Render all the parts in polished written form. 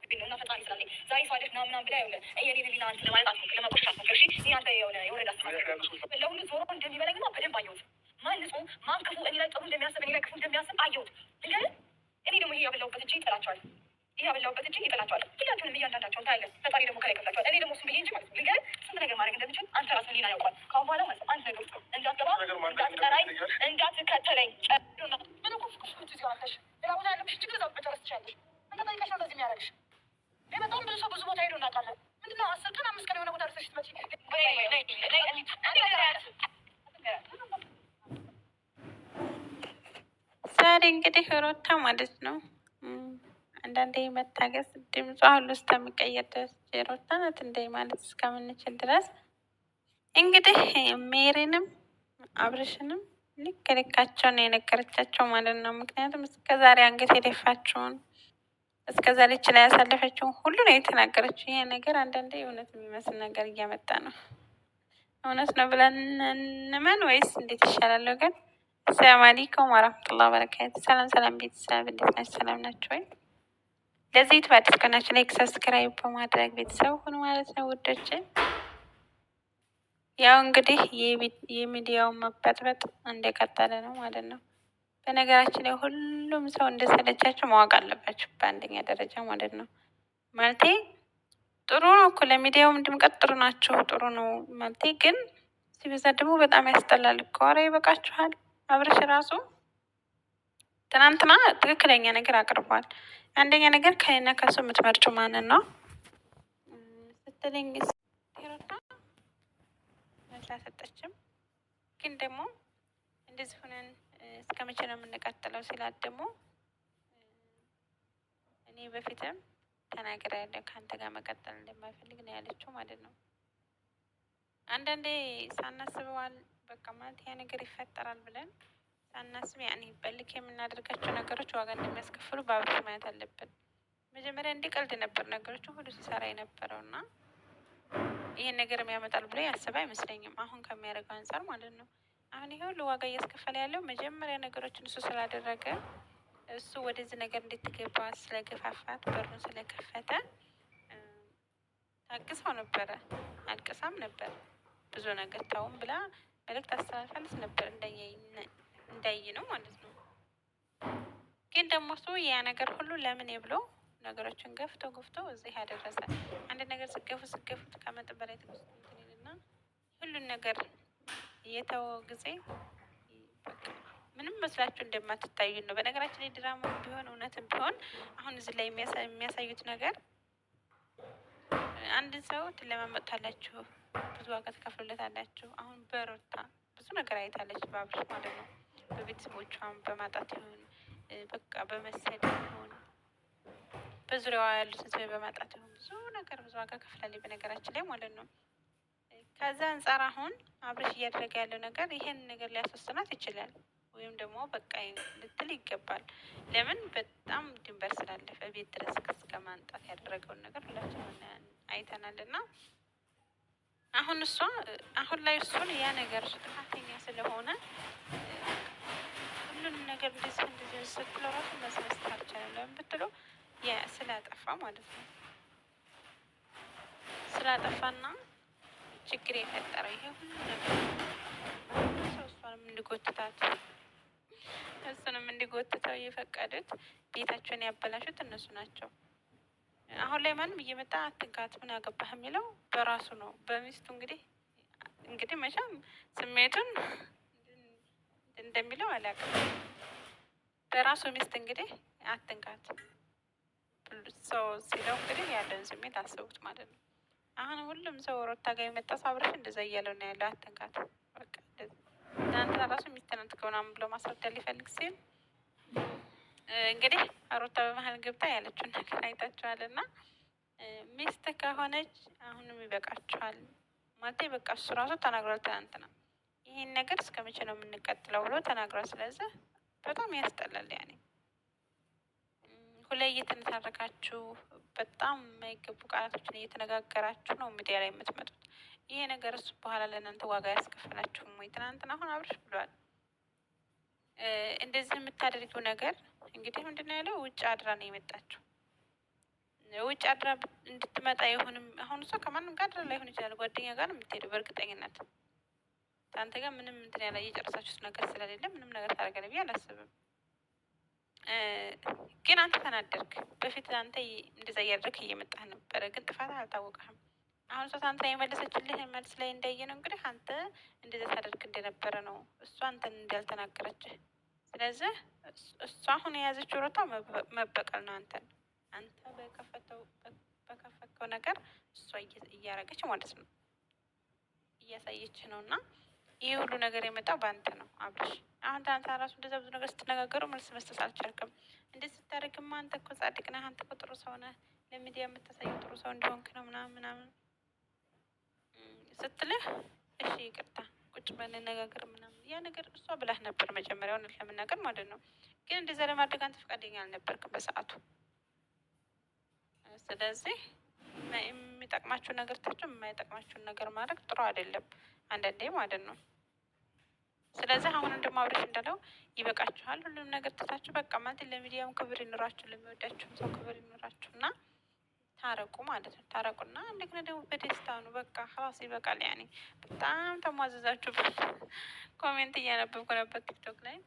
እና ፈጣሪ ስላለኝ ዛሬ ሰው አለች ምናምን ብላ ይሆነ የኔ ሌላ አንተ ለማለት አትሞክር፣ ለመቆሻ አትሞክር። እሺ ይህ አንተ የሆነ የወረዳ አስተሳሰብ ለሁሉ ዞሮ እንደሚበለግማ በደንብ አየሁት። ማን ንጹህ ማን ክፉ እኔ ላይ ጥሩ እንደሚያስብ እኔ ላይ ክፉ እንደሚያስብ አየሁት። እንግዲህ እኔ ደግሞ ይሄ ያበላሁበት እጅ ይጠላቸዋል፣ ይሄ ያበላሁበት እጅ ይጠላቸዋል። ሁላችሁንም እያንዳንዳቸውን ታያለን። ፈጣሪ ደግሞ ከላይ ከፍላቸዋል። እኔ ደግሞ እሱን ብዬ እንጂ ማለት ነው ልንገርህ ስንት ነገር ማድረግ እንደምችል አንተ ራስህ ሊና ያውቋል። ከአሁን በኋላ ማለት ነው አንድ ነገር ውስጥ እንዳትገባ፣ እንዳትጠራኝ፣ እንዳትከተለኝ ምን ኩፍ ኩፍ ጊዜ አንተሽ ሌላ ቦታ ያለብሽ ችግር እዛው መጨረስ ትችላለሽ። አንተ ጠይቀሽ ነው እንደዚህ የሚያደርግሽ። በጣም ብዙ ሰው ብዙ ቦታ ሄዶ እናውቃለን። ምንድነው 10 ቀን 5 ቀን የሆነ ቦታ ደርሰሽ ትመጪ ዛሬ እንግዲህ ሩታ ማለት ነው አንዳንዴ መታገስ ድምጿ ሁሉ እስከሚቀየር ድረስ ሩታ ናት እንደ ማለት እስከምንችል ድረስ እንግዲህ ሜሪንም አብርሽንም ልክ ልካቸውን ነው የነገረቻቸው ማለት ነው። ምክንያቱም እስከዛሬ አንገት የደፋቸውን እስከዛሬ ችላ ያሳለፈችውን ሁሉ ነው የተናገረችው። ይሄ ነገር አንዳንዴ እውነት የሚመስል ነገር እያመጣ ነው። እውነት ነው ብለን እንመን ወይስ እንዴት ይሻላለሁ? ግን አሰላሙ አለይኩም ወራህመቱላሂ ወበረካቱ። ሰላም ሰላም ቤተሰብ እንዴት ናችሁ? ሰላም ናችሁ ወይ? ለዚህ ዩቲዩብ አዲስ ከሆናችሁ ላይክ፣ ሰብስክራይብ በማድረግ ቤተሰብ ሁኑ ማለት ነው ውዶች። ያው እንግዲህ የሚዲያውን መበጥበጥ እንደቀጠለ ነው ማለት ነው። በነገራችን ላይ ሁሉም ሰው እንደሰለቻቸው ማወቅ አለባቸው በአንደኛ ደረጃ ማለት ነው። ማለቴ ጥሩ ነው እኮ ለሚዲያውም ድምቀት ጥሩ ናቸው፣ ጥሩ ነው ማለቴ። ግን ሲበዛ ደግሞ በጣም ያስጠላል እኮ። ኧረ ይበቃችኋል። አብርሽ ራሱ ትናንትና ትክክለኛ ነገር አቅርቧል። አንደኛ ነገር ከእኔና ከሱ የምትመርጩ ማንን ነው ስትለኝ አልሰጠችም። ግን ደግሞ እንደዚህ ሆነን እስከ መቼ ነው የምንቀጥለው ሲላት ደግሞ እኔ በፊትም ተናግሬያለሁ ከአንተ ጋር መቀጠል እንደማይፈልግ ነው ያለችው ማለት ነው። አንዳንዴ ሳናስበዋል በቃ ማለት ያ ነገር ይፈጠራል ብለን ሳናስብ ያኔ በልክ የምናደርጋቸው ነገሮች ዋጋ እንደሚያስከፍሉ በአብርሽ ማየት አለብን። መጀመሪያ እንደ ቀልድ ነበር ነገሮችን ሁሉ ሲሰራ የነበረው እና ይሄን ነገር የሚያመጣል ብሎ ያሰበ አይመስለኝም። አሁን ከሚያደርገው አንጻር ማለት ነው። አሁን ይሄ ሁሉ ዋጋ እያስከፈለ ያለው መጀመሪያ ነገሮችን እሱ ስላደረገ እሱ ወደዚህ ነገር እንድትገባ ስለገፋፋት በሩን ስለከፈተ ታግሰው ነበረ፣ አልቅሳም ነበር። ብዙ ነገር ታውም ብላ መልእክት አስተላልፋለች ነበር እንዳይ ነው ማለት ነው። ግን ደግሞ እሱ ያ ነገር ሁሉ ለምን ብሎ ነገሮችን ገፍቶ እዚህ ያደረሰ። አንድ ነገር ስገፉት ከመጠን በላይ ትግስትና ሁሉን ነገር የተወ ጊዜ ምንም መስላችሁ እንደማትታዩ ነው። በነገራችን ላይ ድራማ ቢሆን እውነትም ቢሆን አሁን እዚህ ላይ የሚያሳዩት ነገር አንድ ሰው ትለማመጡታላችሁ፣ ብዙ ዋጋ ትከፍሉለታላችሁ። አሁን በሩታ ብዙ ነገር አይታለች በአብርሽ ማለት ነው። በቤተሰቦቿም በማጣት ይሁን በቃ በመሰደድ ይሁን በዙሪያዋ ያሉትን ሰው በማጣት ይሁን ብዙ ነገር ብዙ ዋጋ ከፍላለች በነገራችን ላይ ማለት ነው። ከዛ አንጻር አሁን አብርሽ እያደረገ ያለው ነገር ይሄን ነገር ሊያስወስናት ይችላል፣ ወይም ደግሞ በቃ ልትል ይገባል። ለምን በጣም ድንበር ስላለፈ ቤት ድረስ እስከ ማንጣት ያደረገውን ነገር ሁላችንም አይተናል። እና አሁን ላይ እሱን ያ ነገር እሱ ጥፋተኛ ስለሆነ ሁሉንም ነገር እንደዚህ ስትለው ራሱ መስመስት አልቻለም። ለምን ብትለው ስላጠፋ ማለት ነው። ስላጠፋና ችግር የፈጠረው ይሄ ሁሉ ነገር ሰው እሱንም እንዲጎትተው የፈቀዱት ቤታቸውን ያበላሹት እነሱ ናቸው። አሁን ላይ ማንም እየመጣ አትንካት ምን ያገባህ የሚለው በራሱ ነው፣ በሚስቱ እንግዲህ መቼም ስሜቱን እንደሚለው አላውቅም። በራሱ ሚስት እንግዲህ አትንካት ሰው ሲለው እንግዲህ ያለን ስሜት አስቡት ማለት ነው። አሁን ሁሉም ሰው ሩታ ጋር የመጣ አብርሽ እንደዛ እያለው ነው ያለው፣ አትንካት በቃ ትናንትና ራሱ ሚስት ከሆናም ብሎ ማስረዳት ሊፈልግ ሲል እንግዲህ ሩታ በመሀል ገብታ ያለችውን ነገር አይታችኋል። እና ሚስት ከሆነች አሁንም ይበቃችኋል ማለት በቃ እሱ ራሱ ተናግሯል ትናንትና። ይሄን ነገር እስከ መቼ ነው የምንቀጥለው ብሎ ተናግሯል። ስለዚህ በጣም ያስጠላል። ያኔ ሁሌ እየተነታረካችሁ በጣም የማይገቡ ቃላቶችን እየተነጋገራችሁ ነው ሚዲያ ላይ የምትመጡት። ይሄ ነገር እሱ በኋላ ለእናንተ ዋጋ ያስከፍላችሁም ወይ? ትናንትና አሁን አብርሽ ብሏል እንደዚህ የምታደርጊው ነገር እንግዲህ ምንድን ነው ያለው? ውጭ አድራ ነው የመጣችው። ውጭ አድራ እንድትመጣ ይሁንም። አሁን እሷ ከማንም ጋር አድራ ላይሆን ይችላል፣ ጓደኛ ጋር ነው የምትሄደው በእርግጠኝነት። ከአንተ ጋር ምንም እንትን ያለ እየጨረሳችሁት ነገር ስለሌለ ምንም ነገር ታደርጋለህ ብዬ አላስብም። ግን አንተ ተናደርክ። በፊት አንተ እንደዛ እያደረግክ እየመጣህ ነበረ፣ ግን ጥፋትህ አልታወቀህም። አሁን እሷ አንተ የመለሰችልህ መልስ ላይ እንዳየ ነው እንግዲህ አንተ እንደዛ ታደርግ እንደነበረ ነው እሷ አንተን እንዳልተናገረችህ። ስለዚህ እሷ አሁን የያዘችው ሮታ መበቀል ነው አንተን። አንተ በከፈተው ነገር እሷ እያረገች ማለት ነው፣ እያሳየች ነው። እና ይህ ሁሉ ነገር የመጣው በአንተ ነው አብርሽ። አሁን ትናንትና ራሱ እንደዛ ብዙ ነገር ስትነጋገሩ መልስ መስጠት አልቻልክም። እንዴት ስታደርግማ አንተ እኮ ጻድቅ ነህ፣ አንተ እኮ ጥሩ ሰው ነህ፣ ለሚዲያ የምታሳየው ጥሩ ሰው እንደሆንክ ነው ምናምን ምናምን ስትልህ እሺ ይቅርታ ቁጭ በንነጋገር ምናምን ያ ነገር እሷ ብላህ ነበር መጀመሪያ፣ እውነት ለመናገር ማለት ነው። ግን እንደዛ ለማድረግ አንተ ፈቃደኛ አልነበርክም በሰዓቱ። ስለዚህ የሚጠቅማችሁን ነገር ታችሁ የማይጠቅማችሁን ነገር ማድረግ ጥሩ አይደለም አንዳንዴ ማለት ነው። ስለዚህ አሁን ደግሞ አብርሽ እንዳለው ይበቃችኋል፣ ሁሉም ነገር ትታችሁ በቃ ማለት ለሚዲያም ክብር ይኑራችሁ፣ ለሚወዳችሁም ሰው ክብር ይኑራችሁ እና ታረቁ ማለት ነው። ታረቁና እንደገና ደግሞ በደስታ ነው በቃ ሀላስ ይበቃል። ያኔ በጣም ተሟዘዛችሁ። ኮሜንት እያነበብኩ ነበር ቲክቶክ ላይ።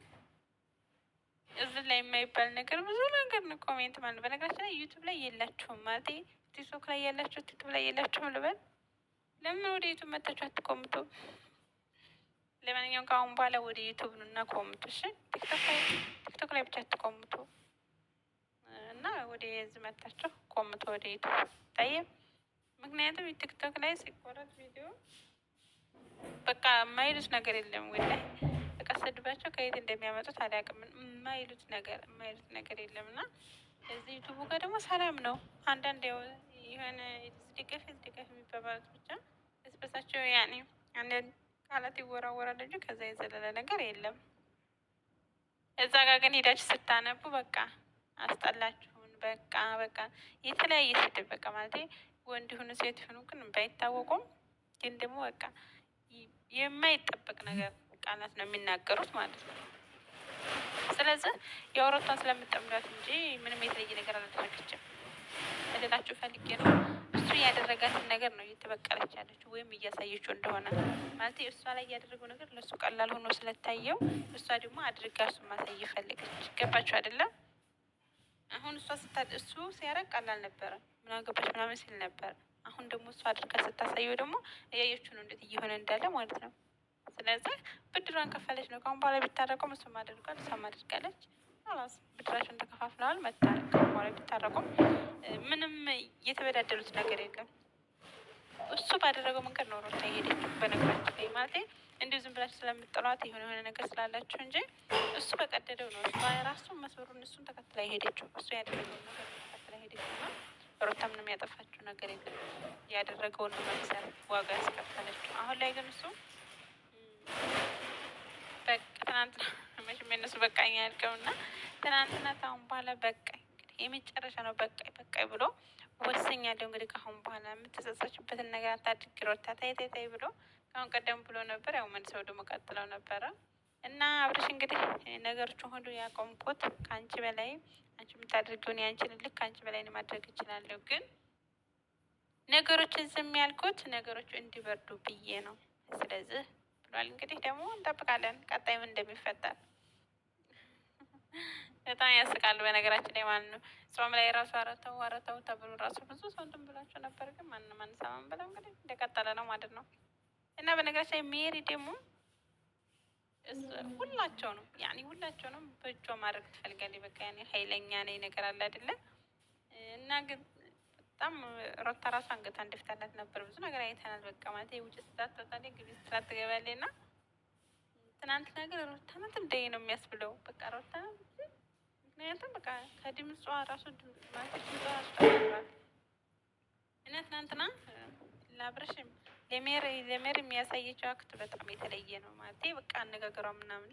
እዚህ ላይ የማይባል ነገር ብዙ ነገር ነው ኮሜንት ማለት ነው። በነገራችን ላይ ዩቱብ ላይ የላችሁም ማለት ቲክቶክ ላይ ያላችሁ ቲክቶክ ላይ የላችሁም ልበል። ለምን ወደ ዩቱብ መታችሁ አትኮምቱ? ለማንኛውም ከአሁን በኋላ ወደ ዩቱብ ነው እና ኮምቱ። እሺ ቲክቶክ ላይ ብቻ አትኮምቱ እና ወደ የዝ መታችሁ ኮምቱ ወደ ዩቱብ ታየ። ምክንያቱም ቲክቶክ ላይ ሲቆረጥ ቪዲዮ በቃ የማይሉት ነገር የለም ወይ ላይ በቃ ሰድባቸው ከየት እንደሚያመጡት አላውቅም። የማይሉት ነገር የለም። እና እዚህ ዩቱቡ ጋር ደግሞ ሰላም ነው። አንዳንድ ያው የሆነ ድገፍ የሚባባሉት ብቻ እስበሳቸው ያኔ አንዳንድ ቃላት ይወራወራል እንጂ ከዛ የዘለለ ነገር የለም። እዛ ጋር ግን ሄዳችሁ ስታነቡ በቃ አስጠላችሁን። በቃ የተለያየ ስድብ በቃ ማለት ወንድ ይሁኑ ሴት ይሁኑ ግን ባይታወቁም ግን ደግሞ በቃ የማይጠበቅ ነገር ቃላት ነው የሚናገሩት ማለት ነው። ስለዚህ የአውሮቷን ስለምጠምዳት እንጂ ምንም የተለየ ነገር አላደረገችም እልላችሁ ፈልጌ ነው። እሱ ያደረጋትን ነገር ነው እየተበቀለች ያለችው ወይም እያሳየችው እንደሆነ ማለት እሷ ላይ ያደረገው ነገር ለእሱ ቀላል ሆኖ ስለታየው እሷ ደግሞ አድርጋ እሱ ማሳይ ፈለገች። ገባችሁ አይደለም? አሁን እሱ ሲያረግ ቀላል ነበረ፣ ምን አገባሽ ምናምን ሲል ነበር። አሁን ደግሞ እሱ አድርጋ ስታሳየው ደግሞ እያየችው ነው እንዴት እየሆነ እንዳለ ማለት ነው። ስለዚህ ብድሯን ከፈለች ነው። ከአሁን በኋላ ቢታረቁም እሱም አድርጓል፣ እሷም አድርጋለች። ራስ ብድራቸውን ተከፋፍለዋል። መታረቅ ከአሁን በኋላ ቢታረቁም ምንም የተበዳደሉት ነገር የለም። እሱ ባደረገው መንገድ ነው ሩታ የሄደችው። በነገራችን ላይ ማለት እንዲሁ ዝም ብላችሁ ስለምጥሏት የሆነ ነገር ስላላችሁ እንጂ እሱ በቀደደው ነው። እሷ ራሱ መስመሩን እሱን ተከትላ የሄደችው። እሱ ያደረገውን ነገር ተከትላ ሄደችው እና ሩታ ምንም ያጠፋችው ነገር የለም። ያደረገውን መምሰል ዋጋ ያስከፈለችው። አሁን ላይ ግን እሱ በቃ ትናንትና መቼም የእነሱ በቃኝ ያልከው እና ትናንትና ከአሁን በኋላ በቃኝ እንግዲህ የመጨረሻ ነው በቃኝ ብሎ ወሰኛለሁ። እንግዲህ ከአሁን በኋላ የምትጸጸችበትን ነገር አታድርጊ ሩታ ታይ ብሎ ከአሁን ቀደም ብሎ ነበር። ያው መልሰው ደግሞ ቀጥለው ነበረ እና አብርሽ እንግዲህ ነገሮችን ሁሉ ያቆምኩት ከአንቺ በላይ አንቺ የምታደርጊውን የአንቺን ልክ ከአንቺ በላይ ማድረግ እችላለሁ፣ ግን ነገሮችን ዝም ያልኩት ነገሮቹ እንዲበርዱ ብዬ ነው። ስለዚህ ብሏል። እንግዲህ ደግሞ እንጠብቃለን ቀጣይ ምን እንደሚፈጠር። በጣም ያስቃል በነገራችን ላይ ማለት ነው። ጾም ላይ ራሱ አረተው ተብሎ ራሱ ብዙ ሰው እንትን ብላቸው ነበር፣ ግን ማንም አንሰማም ብለው እንግዲህ እንደቀጠለ ነው ማለት ነው። እና በነገራችን ላይ ሜሪ ደግሞ ሁላቸውንም በእጇ ማድረግ ትፈልጋለች። በቃ ያኔ ኃይለኛ ነኝ ነገር አለ አይደለም። እና ግን በጣም ሩታ ራሱ አንገቷ እንደፍታላት ነበር። ብዙ ነገር አይተናል። በቃ ማለት የውጭ ስታት ተጣለ ግቢ ስታት ትገባለች እና ትናንት ነገር ሩታ ናት እንደ ነው የሚያስብለው። በቃ ሩታ ናት። ምክንያቱም በቃ ከድምጿ ራሱ ማለት ተባብሯል እና ትናንትና ለአብርሽም ለሜር የሚያሳየችው አክት በጣም የተለየ ነው ማለት በቃ አነጋገሯ ምናምን